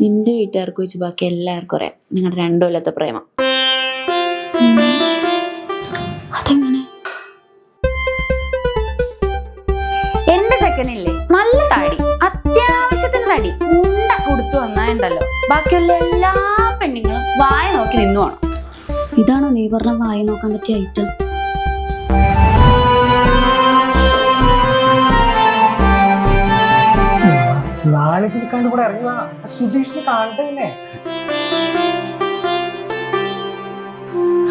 നിന്റെ വീട്ടുകാർക്ക് വെച്ച് ബാക്കി എല്ലാവർക്കും അറിയാം നിങ്ങളുടെ 2 കൊല്ലത്തെ പ്രേമം. അതെങ്ങനെ? എന്റെ ചെക്കനില്ലേ നല്ല തടി, അത്യാവശ്യത്തിന് തടി, ഉണ്ട കൊടുത്തു വന്നായുണ്ടല്ലോ ബാക്കിയുള്ള എല്ലാ പെണ്ണുങ്ങളും വായ നോക്കി നിന്നു വേണം. ഇതാണോ നീ പറഞ്ഞ വായ നോക്കാൻ പറ്റിയ ഐറ്റം? കൂടെ ഇറങ്ങുക സുധീഷിന് കാണണ്ടല്ലേ?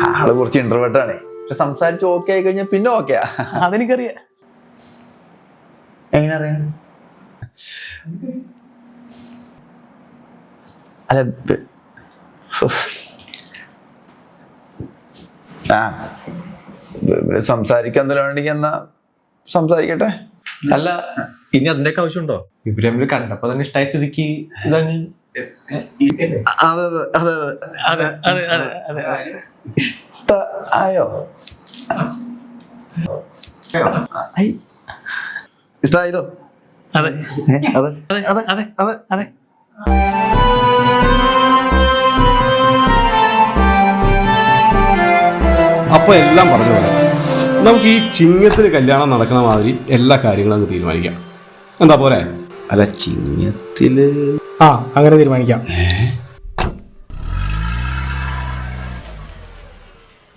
ആള് കുറച്ച് ഇന്റർവേർട്ടാണേ. പക്ഷെ സംസാരിച്ച് ഓക്കെ ആയി കഴിഞ്ഞാൽ പിന്നെ ഓക്കെയാ. അതെനിക്കറിയാം. എങ്ങനെ അറിയാം? അല്ല സംസാരിക്കാൻ എന്തെങ്കിലും എന്നാ സംസാരിക്കട്ടെ. അല്ല ഇനി അതിന്റെയൊക്കെ ആവശ്യമുണ്ടോ? ഇവര് തമ്മിൽ കണ്ടപ്പോ തന്നെ ഇഷ്ടായ സ്ഥിതിക്ക് ഇതങ്ങ് ആയോ? ഇഷ്ടായില്ലോ? അതെ അതെ അതെ അതെ അതെ അതെ. അപ്പോൾ എല്ലാം പറഞ്ഞു പോലെ നമുക്ക് ഈ ചിങ്ങത്തിൽ കല്യാണം നടക്കണ മാതിരി എല്ലാ കാര്യങ്ങളും അങ്ങ് തീരുമാനിക്കാം. എന്താ പോരെ? അല്ല ചിങ്ങത്തില് അങ്ങനെ തീരുമാനിക്കാം.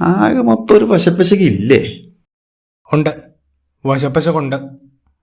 ആകെ മൊത്തം ഒരു പശപ്പശക്ക് ഇല്ലേ? ഉണ്ട്, വശപ്പശ കൊണ്ട്